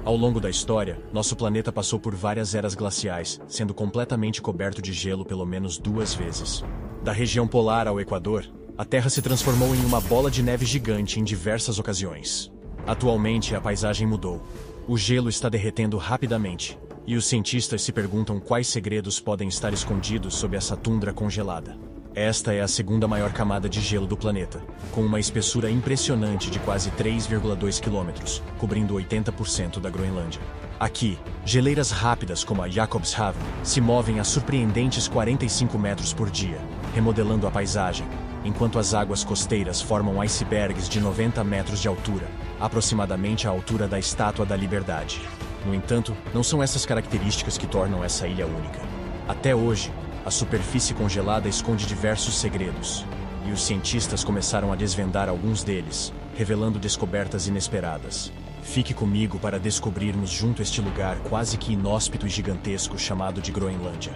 Ao longo da história, nosso planeta passou por várias eras glaciais, sendo completamente coberto de gelo pelo menos 2 vezes. Da região polar ao Equador, a Terra se transformou em uma bola de neve gigante em diversas ocasiões. Atualmente, a paisagem mudou. O gelo está derretendo rapidamente, e os cientistas se perguntam quais segredos podem estar escondidos sob essa tundra congelada. Esta é a segunda maior camada de gelo do planeta, com uma espessura impressionante de quase 3,2 km, cobrindo 80% da Groenlândia. Aqui, geleiras rápidas como a Jakobshavn se movem a surpreendentes 45 metros por dia, remodelando a paisagem, enquanto as águas costeiras formam icebergs de 90 metros de altura, aproximadamente a altura da Estátua da Liberdade. No entanto, não são essas características que tornam essa ilha única. Até hoje, a superfície congelada esconde diversos segredos, e os cientistas começaram a desvendar alguns deles, revelando descobertas inesperadas. Fique comigo para descobrirmos junto este lugar quase que inóspito e gigantesco chamado de Groenlândia.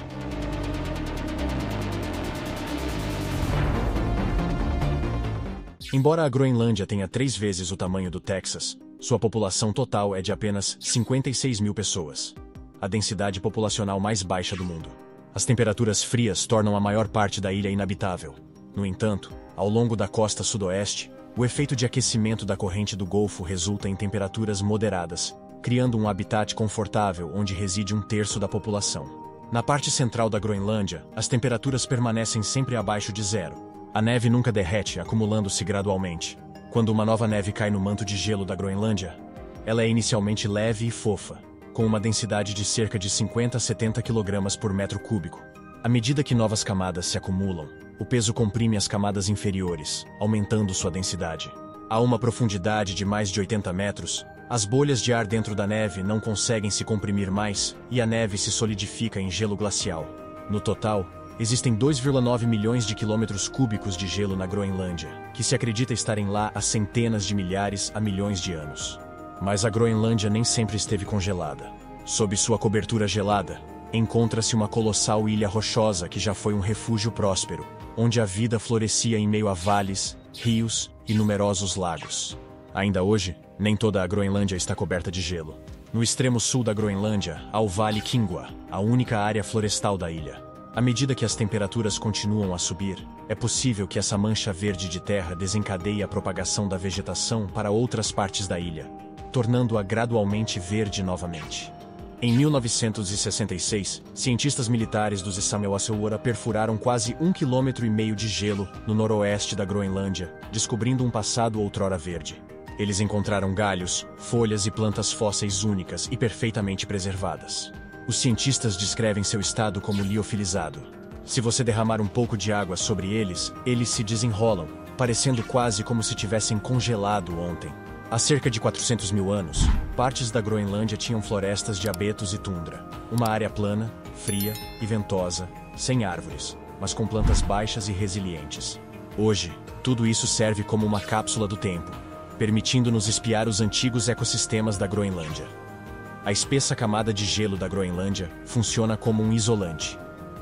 Embora a Groenlândia tenha 3 vezes o tamanho do Texas, sua população total é de apenas 56 mil pessoas, a densidade populacional mais baixa do mundo. As temperaturas frias tornam a maior parte da ilha inabitável. No entanto, ao longo da costa sudoeste, o efeito de aquecimento da corrente do Golfo resulta em temperaturas moderadas, criando um habitat confortável onde reside 1/3 da população. Na parte central da Groenlândia, as temperaturas permanecem sempre abaixo de zero. A neve nunca derrete, acumulando-se gradualmente. Quando uma nova neve cai no manto de gelo da Groenlândia, ela é inicialmente leve e fofa, com uma densidade de cerca de 50 a 70 kg por metro cúbico. À medida que novas camadas se acumulam, o peso comprime as camadas inferiores, aumentando sua densidade. A uma profundidade de mais de 80 metros, as bolhas de ar dentro da neve não conseguem se comprimir mais e a neve se solidifica em gelo glacial. No total, existem 2,9 milhões de quilômetros cúbicos de gelo na Groenlândia, que se acredita estarem lá há centenas de milhares a milhões de anos. Mas a Groenlândia nem sempre esteve congelada. Sob sua cobertura gelada, encontra-se uma colossal ilha rochosa que já foi um refúgio próspero, onde a vida florescia em meio a vales, rios e numerosos lagos. Ainda hoje, nem toda a Groenlândia está coberta de gelo. No extremo sul da Groenlândia, há o Vale Kingwa, a única área florestal da ilha. À medida que as temperaturas continuam a subir, é possível que essa mancha verde de terra desencadeie a propagação da vegetação para outras partes da ilha, tornando-a gradualmente verde novamente. Em 1966, cientistas militares dos Isamewa-Sewora perfuraram quase 1,5 km de gelo no noroeste da Groenlândia, descobrindo um passado outrora verde. Eles encontraram galhos, folhas e plantas fósseis únicas e perfeitamente preservadas. Os cientistas descrevem seu estado como liofilizado. Se você derramar um pouco de água sobre eles, eles se desenrolam, parecendo quase como se tivessem congelado ontem. Há cerca de 400 mil anos, partes da Groenlândia tinham florestas de abetos e tundra. Uma área plana, fria e ventosa, sem árvores, mas com plantas baixas e resilientes. Hoje, tudo isso serve como uma cápsula do tempo, permitindo-nos espiar os antigos ecossistemas da Groenlândia. A espessa camada de gelo da Groenlândia funciona como um isolante.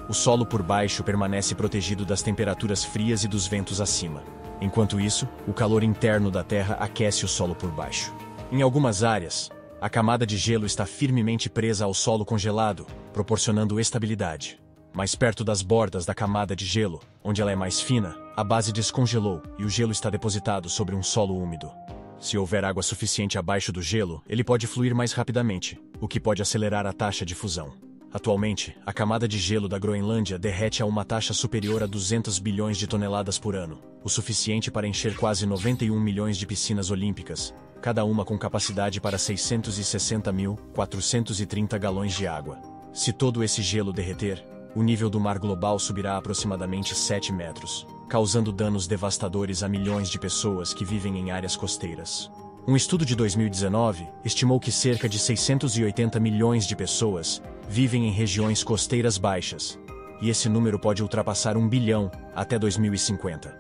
O solo por baixo permanece protegido das temperaturas frias e dos ventos acima. Enquanto isso, o calor interno da Terra aquece o solo por baixo. Em algumas áreas, a camada de gelo está firmemente presa ao solo congelado, proporcionando estabilidade. Mais perto das bordas da camada de gelo, onde ela é mais fina, a base descongelou e o gelo está depositado sobre um solo úmido. Se houver água suficiente abaixo do gelo, ele pode fluir mais rapidamente, o que pode acelerar a taxa de fusão. Atualmente, a camada de gelo da Groenlândia derrete a uma taxa superior a 200 bilhões de toneladas por ano, o suficiente para encher quase 91 milhões de piscinas olímpicas, cada uma com capacidade para 660.430 galões de água. Se todo esse gelo derreter, o nível do mar global subirá aproximadamente 7 metros, causando danos devastadores a milhões de pessoas que vivem em áreas costeiras. Um estudo de 2019 estimou que cerca de 680 milhões de pessoas vivem em regiões costeiras baixas, e esse número pode ultrapassar 1 bilhão até 2050.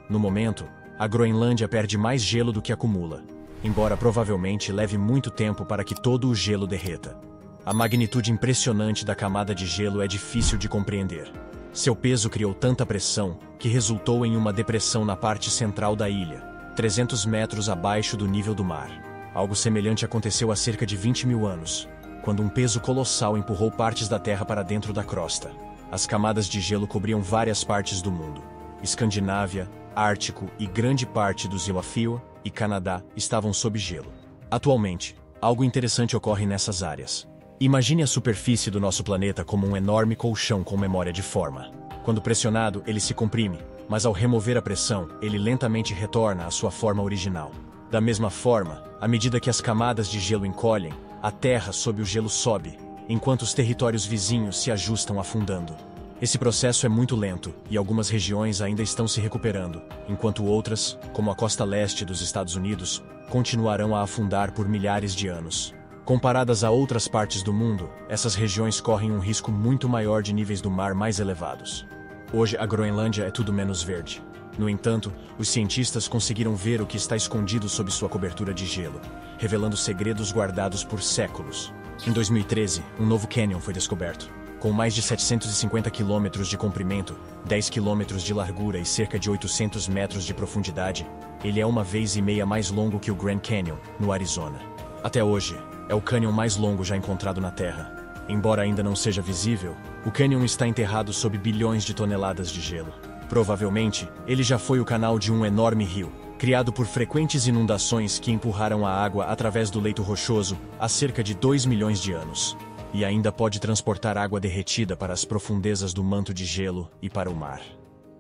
No momento, a Groenlândia perde mais gelo do que acumula, embora provavelmente leve muito tempo para que todo o gelo derreta. A magnitude impressionante da camada de gelo é difícil de compreender. Seu peso criou tanta pressão que resultou em uma depressão na parte central da ilha, 300 metros abaixo do nível do mar. Algo semelhante aconteceu há cerca de 20 mil anos, quando um peso colossal empurrou partes da Terra para dentro da crosta. As camadas de gelo cobriam várias partes do mundo. Escandinávia, Ártico e grande parte do Zilafio e Canadá estavam sob gelo. Atualmente, algo interessante ocorre nessas áreas. Imagine a superfície do nosso planeta como um enorme colchão com memória de forma. Quando pressionado, ele se comprime, mas ao remover a pressão, ele lentamente retorna à sua forma original. Da mesma forma, à medida que as camadas de gelo encolhem, a Terra sob o gelo sobe, enquanto os territórios vizinhos se ajustam afundando. Esse processo é muito lento e algumas regiões ainda estão se recuperando, enquanto outras, como a costa leste dos Estados Unidos, continuarão a afundar por milhares de anos. Comparadas a outras partes do mundo, essas regiões correm um risco muito maior de níveis do mar mais elevados. Hoje, a Groenlândia é tudo menos verde. No entanto, os cientistas conseguiram ver o que está escondido sob sua cobertura de gelo, revelando segredos guardados por séculos. Em 2013, um novo cânion foi descoberto. Com mais de 750 quilômetros de comprimento, 10 quilômetros de largura e cerca de 800 metros de profundidade, ele é 1,5 vezes mais longo que o Grand Canyon, no Arizona. Até hoje, é o cânion mais longo já encontrado na Terra. Embora ainda não seja visível, o cânion está enterrado sob bilhões de toneladas de gelo. Provavelmente, ele já foi o canal de um enorme rio, criado por frequentes inundações que empurraram a água através do leito rochoso há cerca de 2 milhões de anos. E ainda pode transportar água derretida para as profundezas do manto de gelo e para o mar.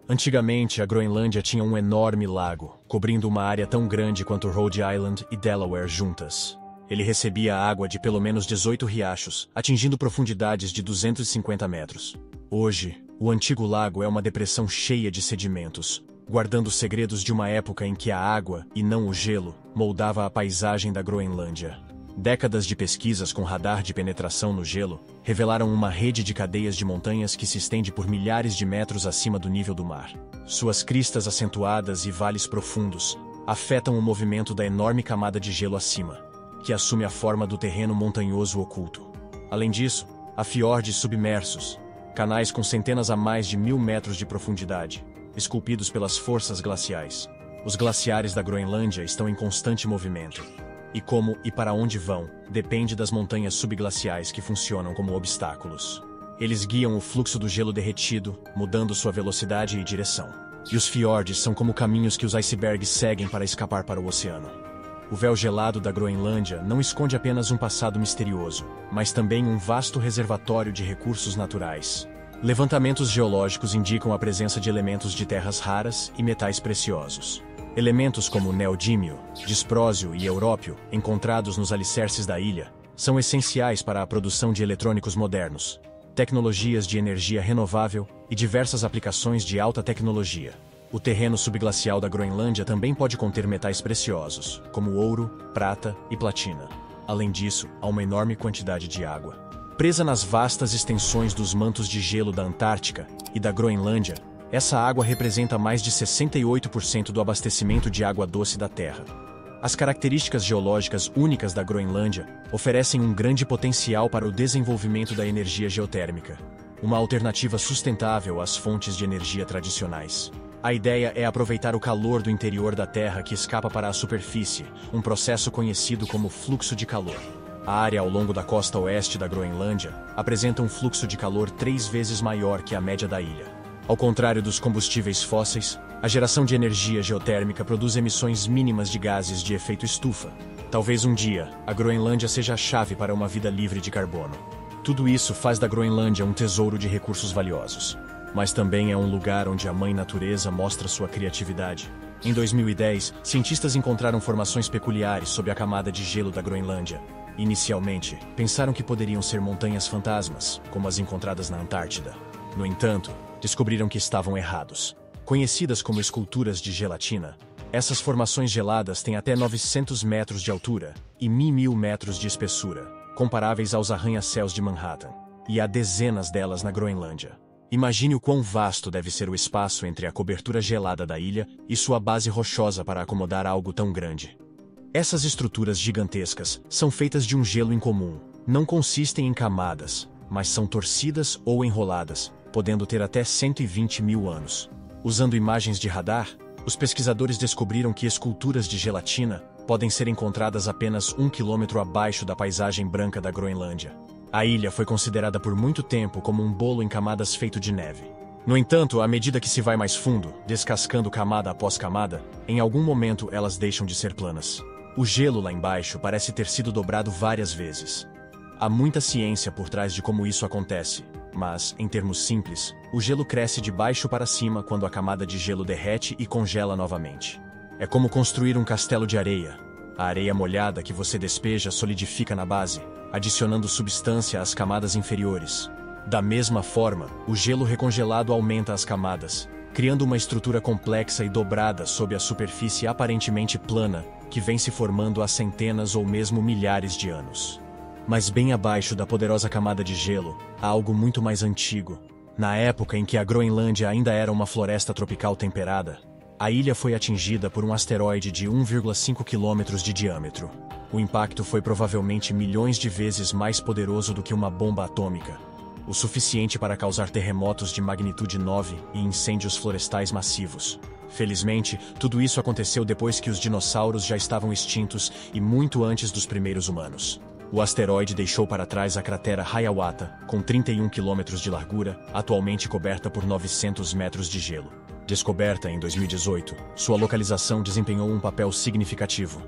Antigamente, a Groenlândia tinha um enorme lago, cobrindo uma área tão grande quanto Rhode Island e Delaware juntas. Ele recebia água de pelo menos 18 riachos, atingindo profundidades de 250 metros. Hoje, o antigo lago é uma depressão cheia de sedimentos, guardando segredos de uma época em que a água, e não o gelo, moldava a paisagem da Groenlândia. Décadas de pesquisas com radar de penetração no gelo revelaram uma rede de cadeias de montanhas que se estende por milhares de metros acima do nível do mar. Suas cristas acentuadas e vales profundos afetam o movimento da enorme camada de gelo acima, que assume a forma do terreno montanhoso oculto. Além disso, há fiordes submersos, canais com centenas a mais de 1.000 metros de profundidade, esculpidos pelas forças glaciais. Os glaciares da Groenlândia estão em constante movimento. E como e para onde vão, depende das montanhas subglaciais que funcionam como obstáculos. Eles guiam o fluxo do gelo derretido, mudando sua velocidade e direção. E os fiordes são como caminhos que os icebergs seguem para escapar para o oceano. O véu gelado da Groenlândia não esconde apenas um passado misterioso, mas também um vasto reservatório de recursos naturais. Levantamentos geológicos indicam a presença de elementos de terras raras e metais preciosos. Elementos como neodímio, disprósio e európio, encontrados nos alicerces da ilha, são essenciais para a produção de eletrônicos modernos, tecnologias de energia renovável e diversas aplicações de alta tecnologia. O terreno subglacial da Groenlândia também pode conter metais preciosos, como ouro, prata e platina. Além disso, há uma enorme quantidade de água. Presa nas vastas extensões dos mantos de gelo da Antártica e da Groenlândia, essa água representa mais de 68% do abastecimento de água doce da Terra. As características geológicas únicas da Groenlândia oferecem um grande potencial para o desenvolvimento da energia geotérmica, uma alternativa sustentável às fontes de energia tradicionais. A ideia é aproveitar o calor do interior da Terra que escapa para a superfície, um processo conhecido como fluxo de calor. A área ao longo da costa oeste da Groenlândia apresenta um fluxo de calor 3 vezes maior que a média da ilha. Ao contrário dos combustíveis fósseis, a geração de energia geotérmica produz emissões mínimas de gases de efeito estufa. Talvez um dia, a Groenlândia seja a chave para uma vida livre de carbono. Tudo isso faz da Groenlândia um tesouro de recursos valiosos. Mas também é um lugar onde a mãe natureza mostra sua criatividade. Em 2010, cientistas encontraram formações peculiares sob a camada de gelo da Groenlândia. Inicialmente, pensaram que poderiam ser montanhas fantasmas, como as encontradas na Antártida. No entanto, descobriram que estavam errados. Conhecidas como esculturas de gelatina, essas formações geladas têm até 900 metros de altura e 1.000 metros de espessura, comparáveis aos arranha-céus de Manhattan. E há dezenas delas na Groenlândia. Imagine o quão vasto deve ser o espaço entre a cobertura gelada da ilha e sua base rochosa para acomodar algo tão grande. Essas estruturas gigantescas são feitas de um gelo incomum. Não consistem em camadas, mas são torcidas ou enroladas, podendo ter até 120 mil anos. Usando imagens de radar, os pesquisadores descobriram que esculturas de gelatina podem ser encontradas apenas 1 quilômetro abaixo da paisagem branca da Groenlândia. A ilha foi considerada por muito tempo como um bolo em camadas feito de neve. No entanto, à medida que se vai mais fundo, descascando camada após camada, em algum momento elas deixam de ser planas. O gelo lá embaixo parece ter sido dobrado várias vezes. Há muita ciência por trás de como isso acontece, mas, em termos simples, o gelo cresce de baixo para cima quando a camada de gelo derrete e congela novamente. É como construir um castelo de areia. A areia molhada que você despeja solidifica na base, adicionando substância às camadas inferiores. Da mesma forma, o gelo recongelado aumenta as camadas, criando uma estrutura complexa e dobrada sob a superfície aparentemente plana, que vem se formando há centenas ou mesmo milhares de anos. Mas bem abaixo da poderosa camada de gelo, há algo muito mais antigo. Na época em que a Groenlândia ainda era uma floresta tropical temperada, a ilha foi atingida por um asteroide de 1,5 quilômetros de diâmetro. O impacto foi provavelmente milhões de vezes mais poderoso do que uma bomba atômica, o suficiente para causar terremotos de magnitude 9 e incêndios florestais massivos. Felizmente, tudo isso aconteceu depois que os dinossauros já estavam extintos e muito antes dos primeiros humanos. O asteroide deixou para trás a cratera Hiawatha, com 31 quilômetros de largura, atualmente coberta por 900 metros de gelo. Descoberta em 2018, sua localização desempenhou um papel significativo.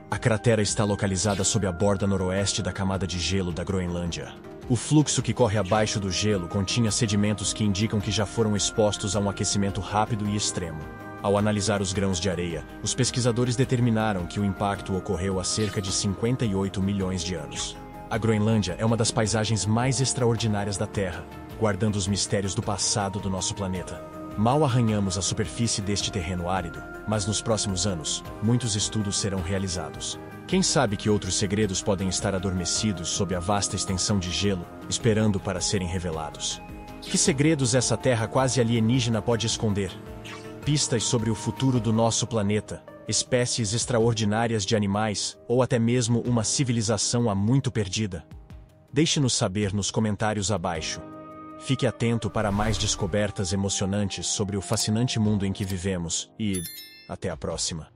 A cratera está localizada sob a borda noroeste da camada de gelo da Groenlândia. O fluxo que corre abaixo do gelo continha sedimentos que indicam que já foram expostos a um aquecimento rápido e extremo. Ao analisar os grãos de areia, os pesquisadores determinaram que o impacto ocorreu há cerca de 58 milhões de anos. A Groenlândia é uma das paisagens mais extraordinárias da Terra, guardando os mistérios do passado do nosso planeta. Mal arranhamos a superfície deste terreno árido, mas nos próximos anos, muitos estudos serão realizados. Quem sabe que outros segredos podem estar adormecidos sob a vasta extensão de gelo, esperando para serem revelados. Que segredos essa terra quase alienígena pode esconder? Pistas sobre o futuro do nosso planeta, espécies extraordinárias de animais, ou até mesmo uma civilização há muito perdida? Deixe-nos saber nos comentários abaixo. Fique atento para mais descobertas emocionantes sobre o fascinante mundo em que vivemos e até a próxima.